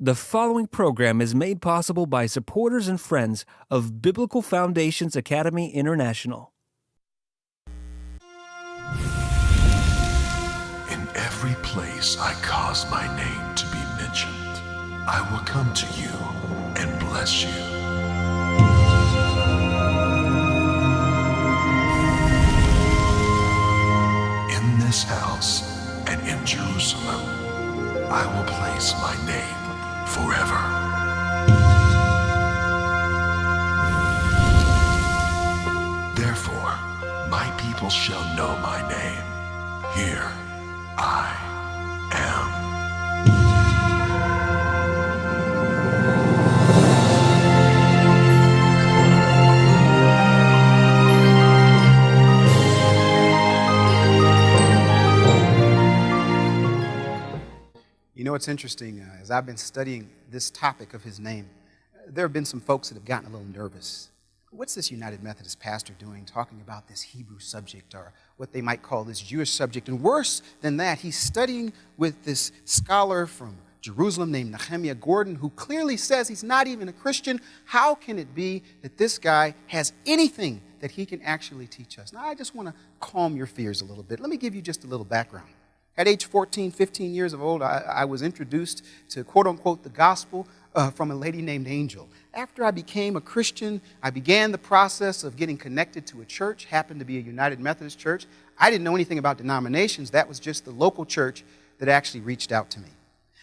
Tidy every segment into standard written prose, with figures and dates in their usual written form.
The following program is made possible by supporters and friends of Biblical Foundations Academy International. In every place I cause my name to be mentioned, I will come to you and bless you. In this house and in Jerusalem, I will place my name forever. Therefore, my people shall know my name. Here I am. You know, it's interesting, as I've been studying this topic of his name, there have been some folks that have gotten a little nervous. What's this United Methodist pastor doing talking about this Hebrew subject, or what they might call this Jewish subject? And worse than that, he's studying with this scholar from Jerusalem named Nehemiah Gordon, who clearly says he's not even a Christian. How can it be that this guy has anything that he can actually teach us? Now, I just want to calm your fears a little bit. Let me give you just a little background. At age 14, 15 years of old, I was introduced to, quote-unquote, the gospel from a lady named Angel. After I became a Christian, I began the process of getting connected to a church, happened to be a United Methodist church. I didn't know anything about denominations. That was just the local church that actually reached out to me.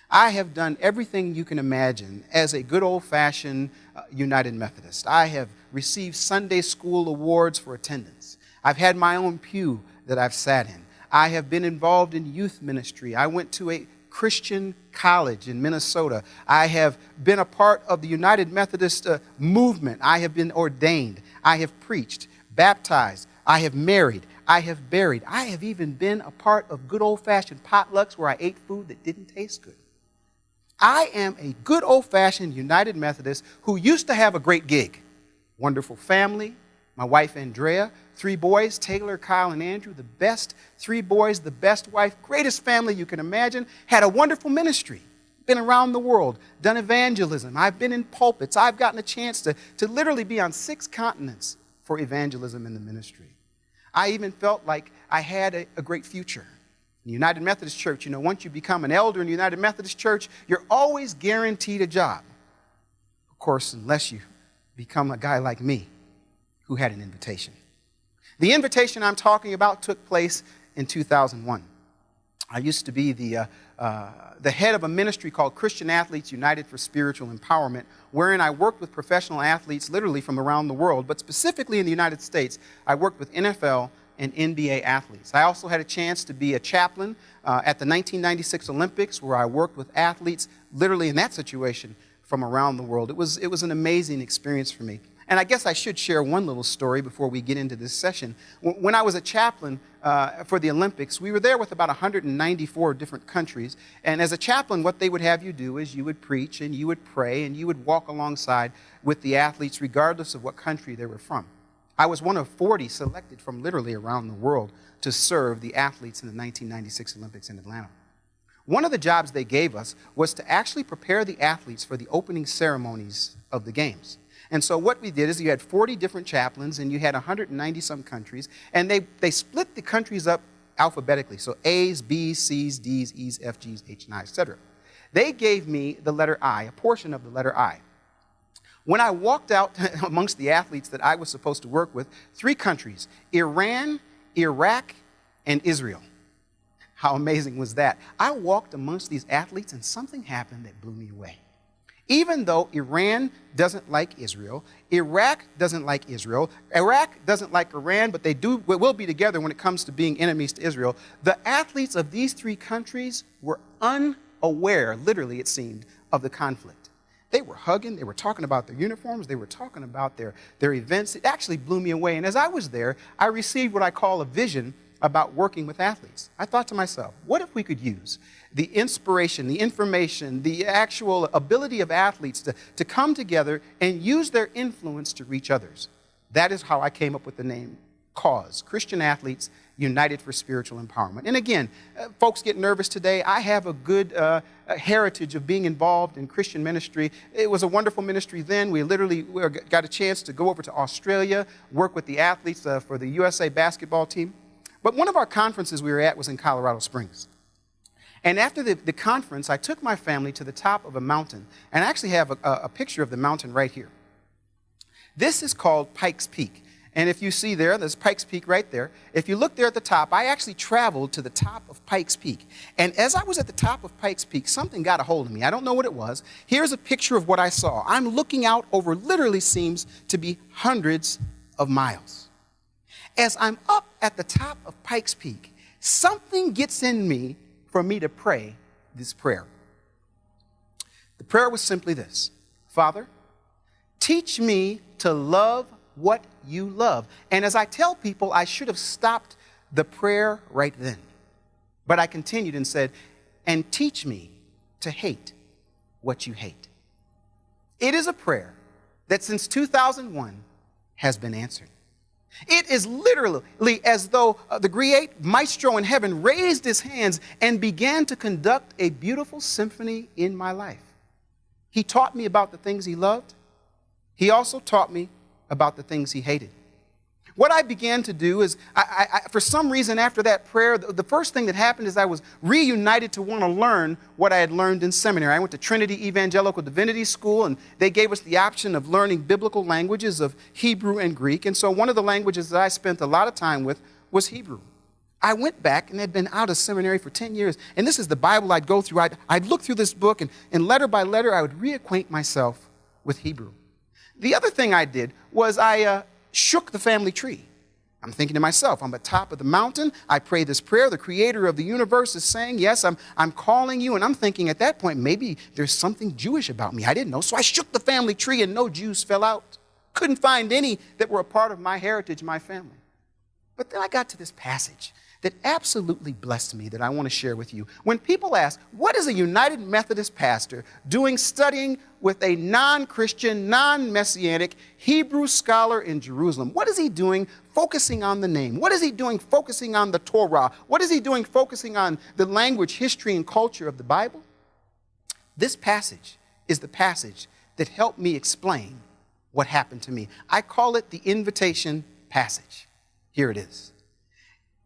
I have done everything you can imagine as a good old-fashioned United Methodist. I have received Sunday school awards for attendance. I've had my own pew that I've sat in. I have been involved in youth ministry. I went to a Christian college in Minnesota. I have been a part of the United Methodist movement. I have been ordained. I have preached, baptized. I have married. I have buried. I have even been a part of good old-fashioned potlucks where I ate food that didn't taste good. I am a good old-fashioned United Methodist who used to have a great gig. Wonderful family. My wife, Andrea, 3 boys, Taylor, Kyle, and Andrew, the best 3 boys, the best wife, greatest family you can imagine, had a wonderful ministry, been around the world, done evangelism. I've been in pulpits. I've gotten a chance to literally be on 6 continents for evangelism in the ministry. I even felt like I had a great future. In the United Methodist Church, you know, once you become an elder in the United Methodist Church, you're always guaranteed a job. Of course, unless you become a guy like me, who had an invitation. The invitation I'm talking about took place in 2001. I used to be the head of a ministry called Christian Athletes United for Spiritual Empowerment, wherein I worked with professional athletes literally from around the world, but specifically in the United States, I worked with NFL and NBA athletes. I also had a chance to be a chaplain at the 1996 Olympics, where I worked with athletes literally in that situation from around the world. It was an amazing experience for me. And I guess I should share one little story before we get into this session. When I was a chaplain for the Olympics, we were there with about 194 different countries. And as a chaplain, what they would have you do is you would preach and you would pray and you would walk alongside with the athletes regardless of what country they were from. I was one of 40 selected from literally around the world to serve the athletes in the 1996 Olympics in Atlanta. One of the jobs they gave us was to actually prepare the athletes for the opening ceremonies of the games. And so what we did is you had 40 different chaplains and you had 190-some countries, and they split the countries up alphabetically. So A's, B's, C's, D's, E's, F, G's, H, and I, etc. They gave me the letter I, a portion of the letter I. When I walked out amongst the athletes that I was supposed to work with, 3 countries, Iran, Iraq, and Israel. How amazing was that? I walked amongst these athletes and something happened that blew me away. Even though Iran doesn't like Israel, Iraq doesn't like Israel, Iraq doesn't like Iran, but they will be together when it comes to being enemies to Israel, the athletes of these 3 countries were unaware, literally it seemed, of the conflict. They were hugging, they were talking about their uniforms, they were talking about their events. It actually blew me away. And as I was there, I received what I call a vision about working with athletes. I thought to myself, what if we could use the inspiration, the information, the actual ability of athletes to come together and use their influence to reach others? That is how I came up with the name cause, Christian Athletes United for Spiritual Empowerment. And again, folks get nervous today. I have a good heritage of being involved in Christian ministry. It was a wonderful ministry then. We got a chance to go over to Australia, work with the athletes for the USA basketball team. But one of our conferences we were at was in Colorado Springs. And after the conference, I took my family to the top of a mountain. And I actually have a picture of the mountain right here. This is called Pikes Peak. And if you see there's Pikes Peak right there. If you look there at the top, I actually traveled to the top of Pikes Peak. And as I was at the top of Pikes Peak, something got a hold of me. I don't know what it was. Here's a picture of what I saw. I'm looking out over literally seems to be hundreds of miles. As I'm up at the top of Pikes Peak, something gets in me for me to pray this prayer. The prayer was simply this: Father, teach me to love what you love. And as I tell people, I should have stopped the prayer right then. But I continued and said, and teach me to hate what you hate. It is a prayer that since 2001 has been answered. It is literally as though the great maestro in heaven raised his hands and began to conduct a beautiful symphony in my life. He taught me about the things he loved. He also taught me about the things he hated. What I began to do is, for some reason after that prayer, the first thing that happened is I was reunited to want to learn what I had learned in seminary. I went to Trinity Evangelical Divinity School, and they gave us the option of learning biblical languages of Hebrew and Greek. And so one of the languages that I spent a lot of time with was Hebrew. I went back and had been out of seminary for 10 years. And this is the Bible I'd go through. I'd look through this book, and letter by letter, I would reacquaint myself with Hebrew. The other thing I did was I shook the family tree. I'm thinking to myself, I'm at the top of the mountain. I pray this prayer. The creator of the universe is saying, yes, I'm calling you. And I'm thinking at that point, maybe there's something Jewish about me. I didn't know. So I shook the family tree and no Jews fell out. Couldn't find any that were a part of my heritage, my family. But then I got to this passage that absolutely blessed me that I want to share with you. When people ask, what is a United Methodist pastor doing studying with a non-Christian, non-Messianic Hebrew scholar in Jerusalem? What is he doing focusing on the name? What is he doing focusing on the Torah? What is he doing focusing on the language, history, and culture of the Bible? This passage is the passage that helped me explain what happened to me. I call it the invitation passage. Here it is.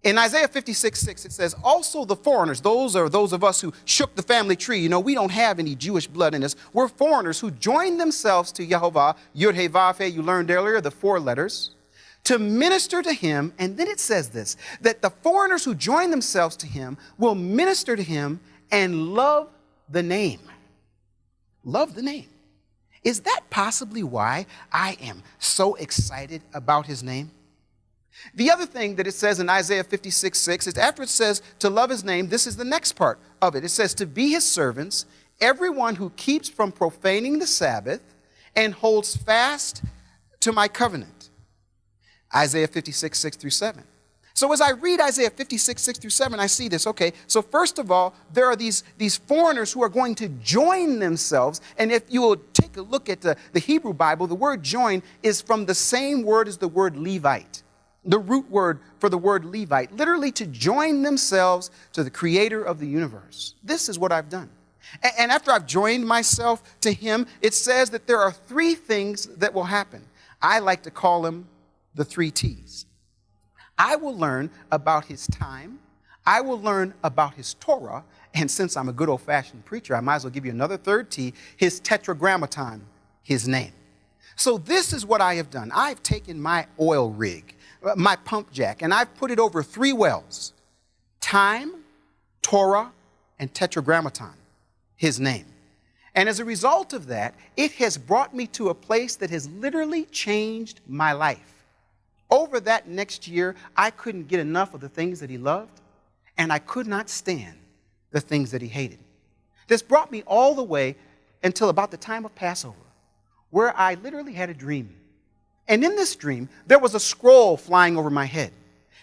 In Isaiah 56:6, it says, also the foreigners, those are those of us who shook the family tree. You know, we don't have any Jewish blood in us. We're foreigners who joined themselves to Yehovah, Yud He Vav He, you learned earlier, the 4 letters, to minister to him. And then it says this, that the foreigners who join themselves to him will minister to him and love the name. Love the name. Is that possibly why I am so excited about his name? The other thing that it says in Isaiah 56:6 is after it says to love his name, this is the next part of it. It says to be his servants, everyone who keeps from profaning the Sabbath and holds fast to my covenant. Isaiah 56:6 through 7. So as I read Isaiah 56:6 through 7, I see this. Okay, so first of all, there are these foreigners who are going to join themselves. And if you will take a look at the Hebrew Bible, the word join is from the same word as the word Levite. The root word for the word Levite, literally to join themselves to the creator of the universe. This is what I've done. And after I've joined myself to him, it says that there are 3 things that will happen. I like to call them the 3 T's. I will learn about his time. I will learn about his Torah. And since I'm a good old-fashioned preacher, I might as well give you another 3rd T, his tetragrammaton, his name. So this is what I have done. I've taken my oil rig, my pump jack, and I've put it over 3 wells: time, Torah, and tetragrammaton, his name. And as a result of that, it has brought me to a place that has literally changed my life. Over that next year, I couldn't get enough of the things that he loved, and I could not stand the things that he hated. This brought me all the way until about the time of Passover, where I literally had a dream. And in this dream, there was a scroll flying over my head.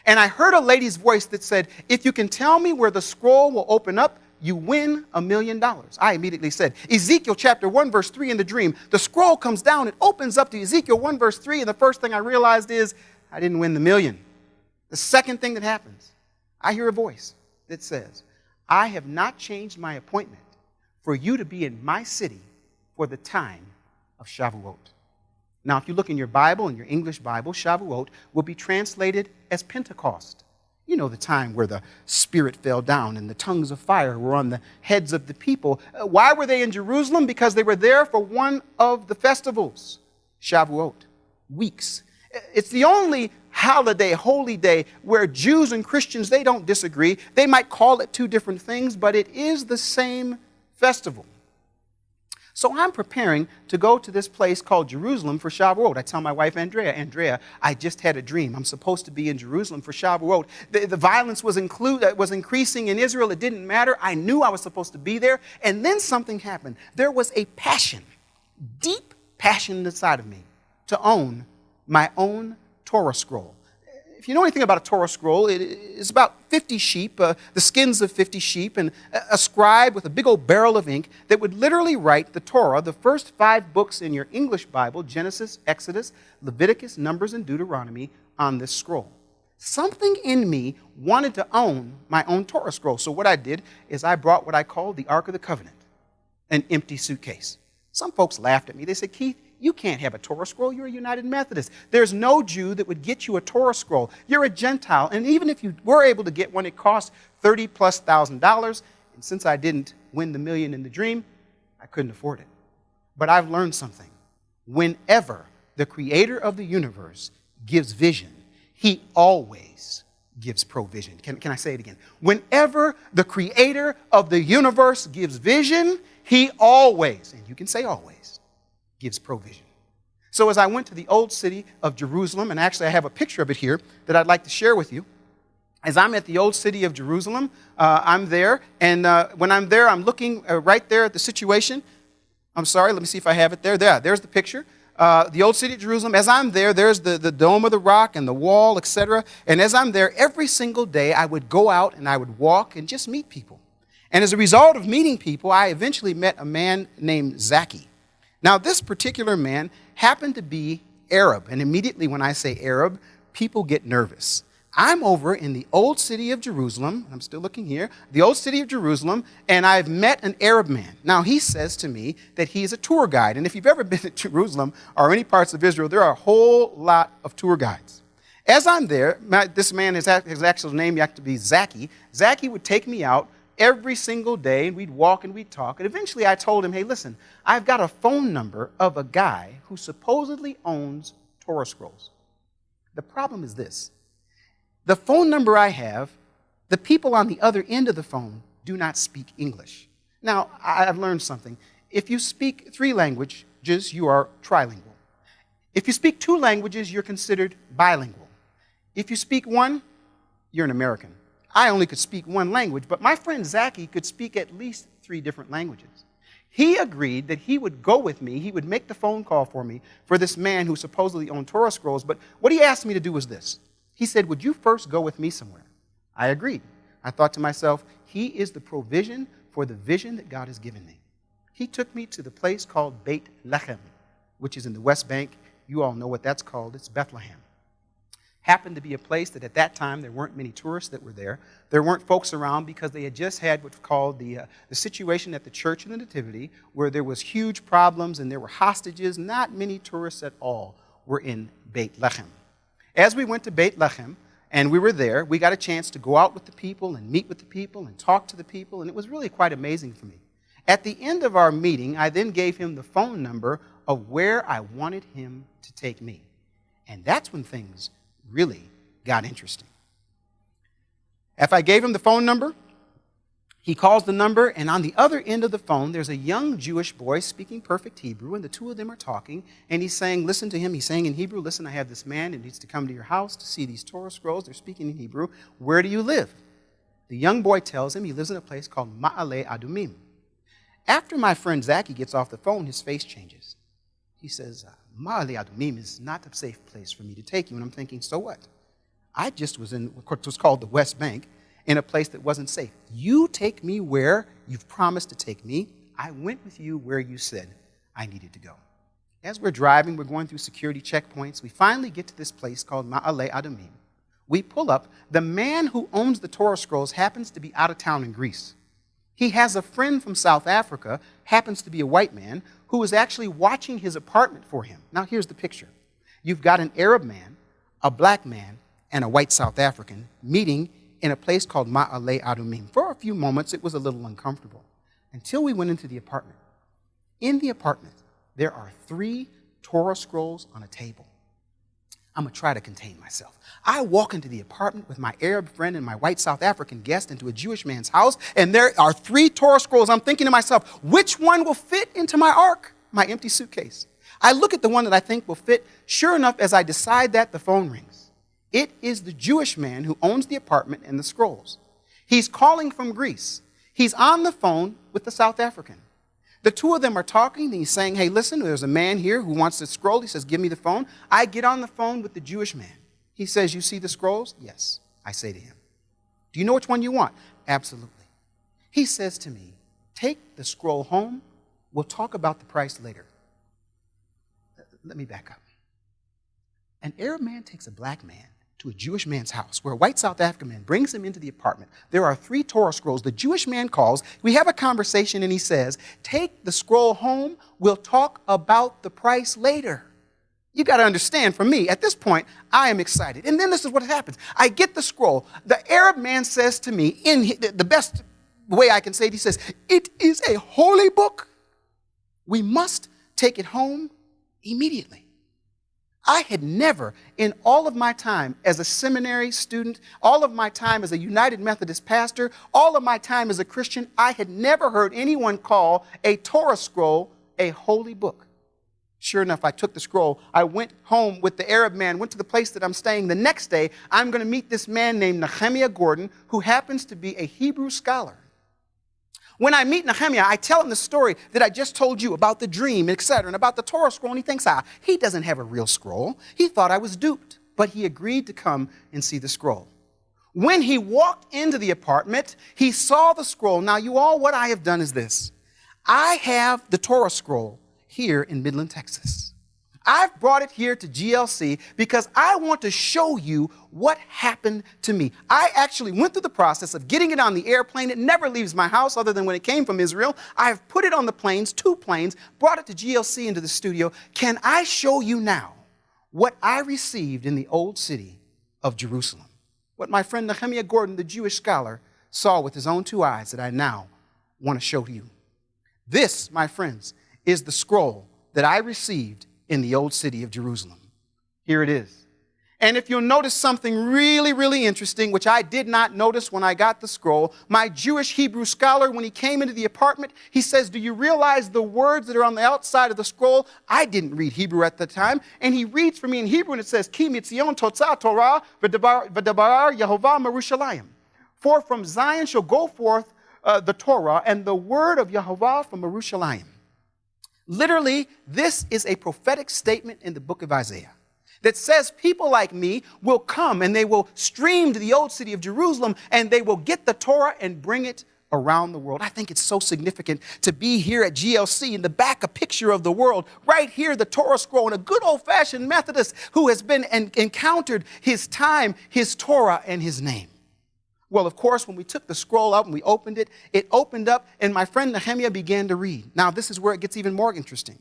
And I heard a lady's voice that said, if you can tell me where the scroll will open up, you win $1 million. I immediately said, Ezekiel chapter 1, verse 3 in the dream. The scroll comes down, it opens up to Ezekiel 1, verse 3, and the first thing I realized is I didn't win the million. The second thing that happens, I hear a voice that says, I have not changed my appointment for you to be in my city for the time of Shavuot. Now, if you look in your Bible, in your English Bible, Shavuot will be translated as Pentecost. You know, the time where the Spirit fell down and the tongues of fire were on the heads of the people. Why were they in Jerusalem? Because they were there for one of the festivals, Shavuot, weeks. It's the only holiday, holy day, where Jews and Christians, they don't disagree. They might call it two different things, but it is the same festival. So I'm preparing to go to this place called Jerusalem for Shavuot. I tell my wife, Andrea, I just had a dream. I'm supposed to be in Jerusalem for Shavuot. The violence was increasing in Israel. It didn't matter. I knew I was supposed to be there. And then something happened. There was a passion, deep passion inside of me to own my own Torah scroll. If you know anything about a Torah scroll, it's about 50 sheep, the skins of 50 sheep, and a scribe with a big old barrel of ink that would literally write the Torah, the first 5 books in your English Bible, Genesis, Exodus, Leviticus, Numbers, and Deuteronomy, on this scroll. Something in me wanted to own my own Torah scroll. So what I did is I brought what I called the Ark of the Covenant, an empty suitcase. Some folks laughed at me. They said, Keith, you can't have a Torah scroll. You're a United Methodist. There's no Jew that would get you a Torah scroll. You're a Gentile. And even if you were able to get one, it cost $30,000+. And since I didn't win the million in the dream, I couldn't afford it. But I've learned something. Whenever the creator of the universe gives vision, he always gives provision. Can I say it again? Whenever the creator of the universe gives vision, he always, and you can say always, gives provision. So as I went to the old city of Jerusalem, and actually I have a picture of it here that I'd like to share with you. As I'm at the old city of Jerusalem, I'm there, and when I'm there, I'm looking right there at the situation. I'm sorry, let me see if I have it there. There's the picture. The old city of Jerusalem. As I'm there, there's the Dome of the Rock and the wall, etc. And as I'm there, every single day, I would go out and I would walk and just meet people. And as a result of meeting people, I eventually met a man named Zacchaeus. Now, this particular man happened to be Arab, and immediately when I say Arab, people get nervous. I'm over in the old city of Jerusalem, I'm still looking here, the old city of Jerusalem, and I've met an Arab man. Now, he says to me that he's a tour guide, and if you've ever been to Jerusalem or any parts of Israel, there are a whole lot of tour guides. As I'm there, this man, his actual name used to be Zacchaeus. Zacchaeus would take me out every single day, and we'd walk and we'd talk. And eventually I told him, hey, listen, I've got a phone number of a guy who supposedly owns Torah scrolls. The problem is this. The phone number I have, the people on the other end of the phone do not speak English. Now, I've learned something. If you speak 3 languages, you are trilingual. If you speak 2 languages, you're considered bilingual. If you speak 1, you're an American. I only could speak 1 language, but my friend Zacchaeus could speak at least 3 different languages. He agreed that he would go with me, he would make the phone call for me for this man who supposedly owned Torah scrolls, but what he asked me to do was this. He said, would you first go with me somewhere? I agreed. I thought to myself, he is the provision for the vision that God has given me. He took me to the place called Beit Lechem, which is in the West Bank. You all know what that's called. It's Bethlehem. Happened to be a place that at that time there weren't many tourists that were there. There weren't folks around because they had just had what's called the situation at the Church of the Nativity, where there was huge problems and there were hostages. Not many tourists at all were in Beit Lechem. As we went to Beit Lechem and we were there, we got a chance to go out with the people and meet with the people and talk to the people, and it was really quite amazing for me. At the end of our meeting, I then gave him the phone number of where I wanted him to take me. And that's when things really got interesting. If I gave him the phone number, he calls the number, and on the other end of the phone, there's a young Jewish boy speaking perfect Hebrew, and the two of them are talking, and he's saying, listen to him, he's saying in Hebrew, listen, I have this man who needs to come to your house to see these Torah scrolls. They're speaking in Hebrew. Where do you live? The young boy tells him he lives in a place called Ma'ale Adumim. After my friend Zacchaeus gets off the phone, his face changes. He says, Ma'ale Adumim is not a safe place for me to take you. And I'm thinking, so what? I just was in what was called the West Bank, in a place that wasn't safe. You take me where you've promised to take me. I went with you where you said I needed to go. As we're driving, we're going through security checkpoints. We finally get to this place called Ma'ale Adumim, We pull up. The man who owns the Torah scrolls happens to be out of town in Greece. He has a friend from South Africa, happens to be a white man, who is actually watching his apartment for him. Now, here's the picture. You've got an Arab man, a black man, and a white South African meeting in a place called Ma'ale Adumim. For a few moments, it was a little uncomfortable until we went into the apartment. In the apartment, there are 3 Torah scrolls on a table. I'm going to try to contain myself. I walk into the apartment with my Arab friend and my white South African guest into a Jewish man's house, and there are 3 Torah scrolls. I'm thinking to myself, which one will fit into my ark, my empty suitcase? I look at the one that I think will fit. Sure enough, as I decide that, the phone rings. It is the Jewish man who owns the apartment and the scrolls. He's calling from Greece. He's on the phone with the South African. The 2 of them are talking, and he's saying, hey, listen, there's a man here who wants to scroll. He says, give me the phone. I get on the phone with the Jewish man. He says, you see the scrolls? Yes, I say to him. Do you know which one you want? Absolutely. He says to me, take the scroll home. We'll talk about the price later. Let me back up. An Arab man takes a black man to a Jewish man's house where a white South African man brings him into the apartment. There are 3 Torah scrolls. The Jewish man calls. We have a conversation and he says, take the scroll home. We'll talk about the price later. You got to understand, for me, at this point, I am excited. And then this is what happens. I get the scroll. The Arab man says to me, in the best way I can say it, he says, it is a holy book. We must take it home immediately. I had never, in all of my time as a seminary student, all of my time as a United Methodist pastor, all of my time as a Christian, I had never heard anyone call a Torah scroll a holy book. Sure enough, I took the scroll. I went home with the Arab man, went to the place that I'm staying. The next day, I'm going to meet this man named Nehemiah Gordon, who happens to be a Hebrew scholar. When I meet Nehemiah, I tell him the story that I just told you about the dream, etc., and about the Torah scroll, and he thinks, he doesn't have a real scroll. He thought I was duped, but he agreed to come and see the scroll. When he walked into the apartment, he saw the scroll. Now, you all, what I have done is this. I have the Torah scroll here in Midland, Texas. I've brought it here to GLC because I want to show you what happened to me. I actually went through the process of getting it on the airplane. It never leaves my house other than when it came from Israel. I've put it on the planes, 2 planes, brought it to GLC into the studio. Can I show you now what I received in the old city of Jerusalem? What my friend Nehemiah Gordon, the Jewish scholar, saw with his own 2 eyes that I now want to show to you. This, my friends, is the scroll that I received in the old city of Jerusalem. Here it is. And if you'll notice something really, really interesting, which I did not notice when I got the scroll, my Jewish Hebrew scholar, when he came into the apartment, he says, do you realize the words that are on the outside of the scroll? I didn't read Hebrew at the time. And he reads for me in Hebrew, and it says, Ki mitzion totzah Torah v'dabar Yehovah Merushalayim. For from Zion shall go forth the Torah and the word of Yehovah from Merushalayim. Literally, this is a prophetic statement in the book of Isaiah that says people like me will come and they will stream to the old city of Jerusalem and they will get the Torah and bring it around the world. I think it's so significant to be here at GLC in the back, a picture of the world. Right here, the Torah scroll, and a good old-fashioned Methodist who has been and encountered his time, his Torah, and his name. Well, of course, when we took the scroll up and we opened it, it opened up and my friend Nehemiah began to read. Now, this is where it gets even more interesting.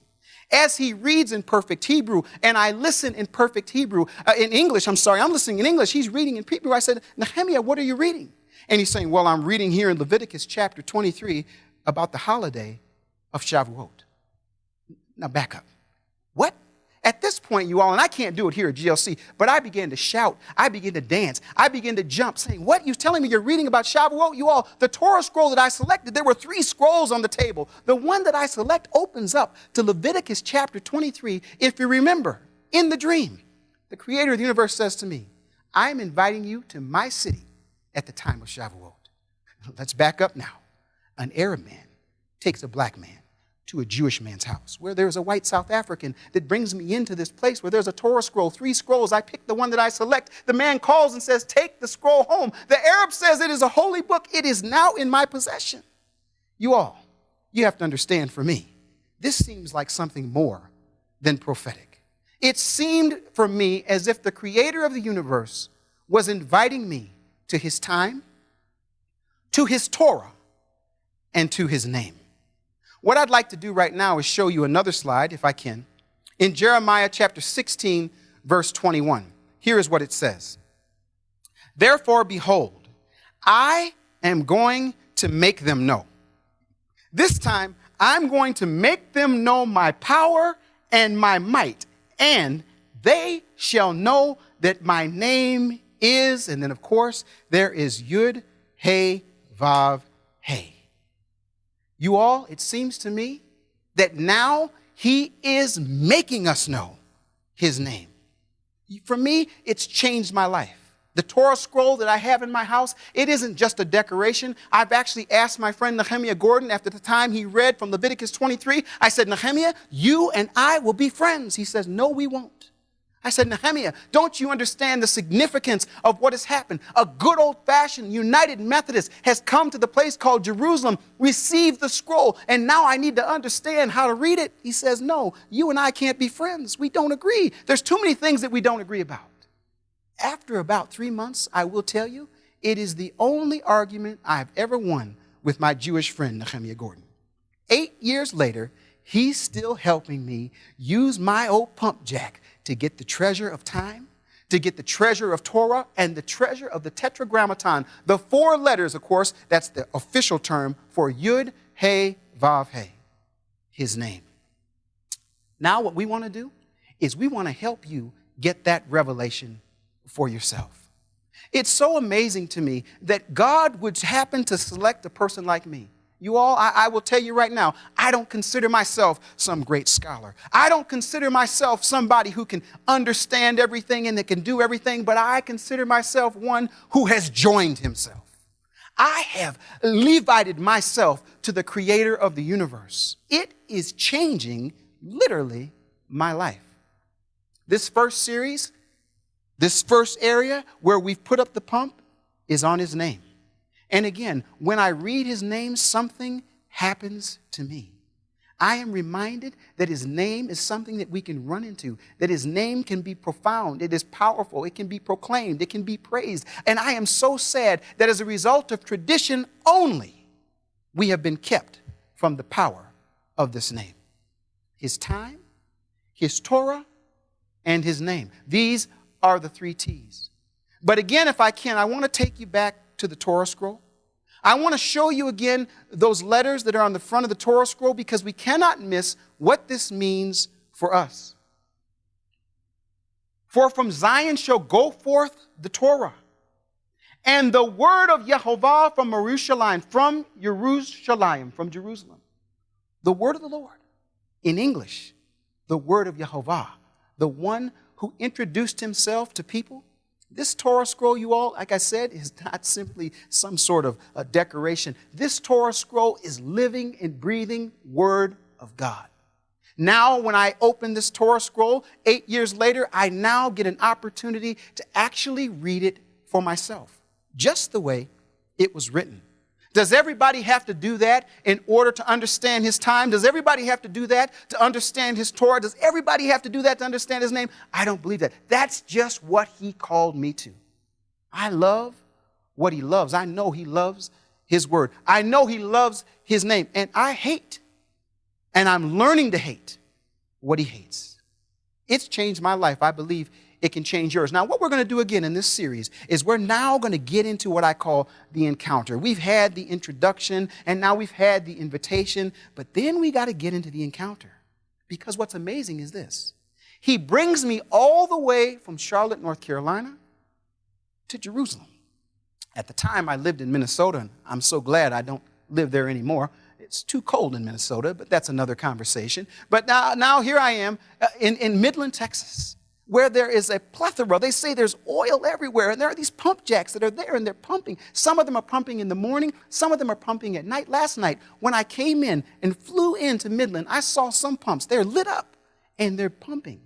As he reads in perfect Hebrew and I listen in perfect Hebrew, in English, I'm listening in English, he's reading in Hebrew. I said, Nehemiah, what are you reading? And he's saying, well, I'm reading here in Leviticus chapter 23 about the holiday of Shavuot. Now, back up. What? At this point, you all, and I can't do it here at GLC, but I began to shout. I began to dance. I began to jump, saying, what? You're telling me you're reading about Shavuot? You all, the Torah scroll that I selected, there were 3 scrolls on the table. The one that I select opens up to Leviticus chapter 23. If you remember, in the dream, the creator of the universe says to me, I'm inviting you to my city at the time of Shavuot. Let's back up now. An Arab man takes a black man to a Jewish man's house, where there's a white South African that brings me into this place where there's a Torah scroll, 3 scrolls. I pick the one that I select. The man calls and says, take the scroll home. The Arab says it is a holy book. It is now in my possession. You all, you have to understand, for me, this seems like something more than prophetic. It seemed for me as if the creator of the universe was inviting me to his time, to his Torah, and to his name. What I'd like to do right now is show you another slide, if I can. In Jeremiah chapter 16, verse 21, here is what it says. Therefore, behold, I am going to make them know. This time, I'm going to make them know my power and my might, and they shall know that my name is, and then of course, there is Yud, He, Vav, He. You all, it seems to me that now he is making us know his name. For me, it's changed my life. The Torah scroll that I have in my house, it isn't just a decoration. I've actually asked my friend Nehemiah Gordon after the time he read from Leviticus 23, I said, Nehemiah, you and I will be friends. He says, no, we won't. I said, Nehemiah, don't you understand the significance of what has happened? A good old-fashioned United Methodist has come to the place called Jerusalem, received the scroll, and now I need to understand how to read it. He says, no, you and I can't be friends. We don't agree. There's too many things that we don't agree about. After about 3 months, I will tell you, it is the only argument I've ever won with my Jewish friend, Nehemiah Gordon. 8 years later, he's still helping me use my old pump jack to get the treasure of time, to get the treasure of Torah, and the treasure of the Tetragrammaton. The 4 letters, of course, that's the official term for Yud, He, Vav, He, his name. Now what we want to do is we want to help you get that revelation for yourself. It's so amazing to me that God would happen to select a person like me. You all, I will tell you right now, I don't consider myself some great scholar. I don't consider myself somebody who can understand everything and that can do everything, but I consider myself one who has joined himself. I have Levited myself to the creator of the universe. It is changing, literally, my life. This first series, this first area where we've put up the pump is on his name. And again, when I read his name, something happens to me. I am reminded that his name is something that we can run into, that his name can be profound, it is powerful, it can be proclaimed, it can be praised. And I am so sad that as a result of tradition only, we have been kept from the power of this name. His time, his Torah, and his name. These are the 3 T's. But again, if I can, I want to take you back to the Torah scroll. I want to show you again those letters that are on the front of the Torah scroll because we cannot miss what this means for us. For from Zion shall go forth the Torah, and the word of Yehovah from Jerusalem, from Jerusalem. The word of the Lord. In English, the word of Yehovah, the one who introduced himself to people. This Torah scroll, you all, like I said, is not simply some sort of a decoration. This Torah scroll is living and breathing Word of God. Now, when I open this Torah scroll, 8 years later, I now get an opportunity to actually read it for myself, just the way it was written. Does everybody have to do that in order to understand his time? Does everybody have to do that to understand his Torah? Does everybody have to do that to understand his name? I don't believe that. That's just what he called me to. I love what he loves. I know he loves his word. I know he loves his name. And I hate, and I'm learning to hate what he hates. It's changed my life. I believe it can change yours. Now, what we're going to do again in this series is we're now going to get into what I call the encounter. We've had the introduction, and now we've had the invitation, but then we got to get into the encounter. Because what's amazing is this. He brings me all the way from Charlotte, North Carolina, to Jerusalem. At the time, I lived in Minnesota, and I'm so glad I don't live there anymore. It's too cold in Minnesota, but that's another conversation. But now here I am in Midland, Texas, where there is a plethora. They say there's oil everywhere, and there are these pump jacks that are there, and they're pumping. Some of them are pumping in the morning. Some of them are pumping at night. Last night, when I came in and flew into Midland, I saw some pumps. They're lit up, and they're pumping.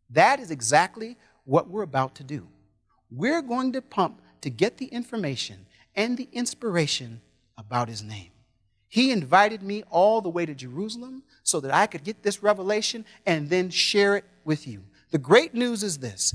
That is exactly what we're about to do. We're going to pump to get the information and the inspiration about his name. He invited me all the way to Jerusalem so that I could get this revelation and then share it with you. The great news is this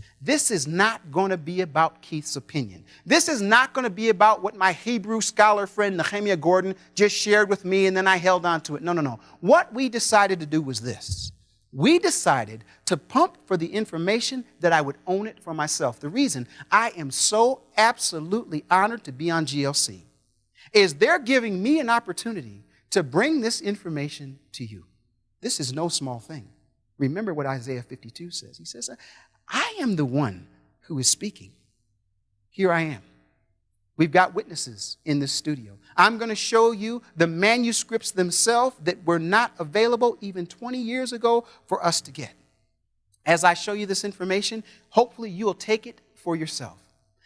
is not going to be about Keith's opinion. This is not going to be about what my Hebrew scholar friend Nehemiah Gordon just shared with me and then I held on to it. No, no, no. What we decided to do was this. We decided to pump for the information that I would own it for myself. The reason I am so absolutely honored to be on GLC is they're giving me an opportunity to bring this information to you. This is no small thing. Remember what Isaiah 52 says. He says, I am the one who is speaking. Here I am. We've got witnesses in this studio. I'm going to show you the manuscripts themselves that were not available even 20 years ago for us to get. As I show you this information, hopefully you'll take it for yourself.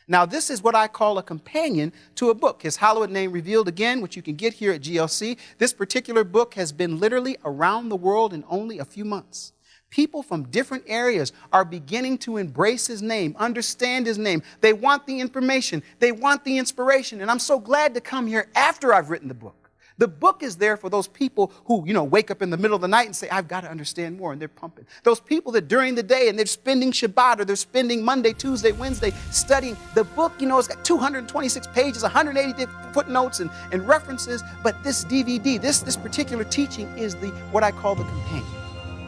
Now, this is what I call a companion to a book. His Hallowed Name Revealed Again, which you can get here at GLC. This particular book has been literally around the world in only a few months. People from different areas are beginning to embrace his name, understand his name. They want the information. They want the inspiration. And I'm so glad to come here after I've written the book. The book is there for those people who, wake up in the middle of the night and say, I've got to understand more, and they're pumping. Those people that during the day and they're spending Shabbat or they're spending Monday, Tuesday, Wednesday studying. The book, it's got 226 pages, 180 footnotes and references, but this DVD, this particular teaching is what I call the companion.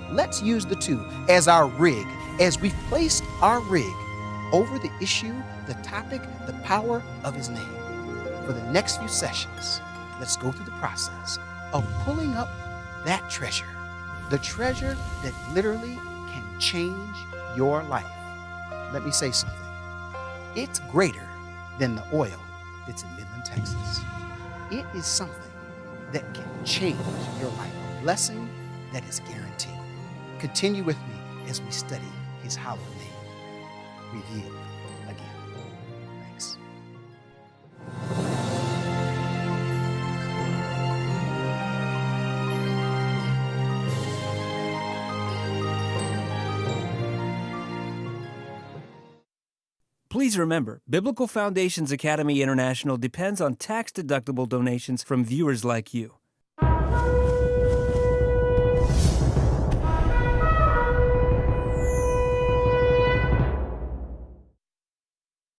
Let's use the two as our rig, as we've placed our rig over the issue, the topic, the power of his name. For the next few sessions, let's go through the process of pulling up that treasure, the treasure that literally can change your life. Let me say something. It's greater than the oil that's in Midland, Texas. It is something that can change your life, a blessing that is guaranteed. Continue with me as we study his hallowed name, revealed again. Thanks. Please remember, Biblical Foundations Academy International depends on tax-deductible donations from viewers like you.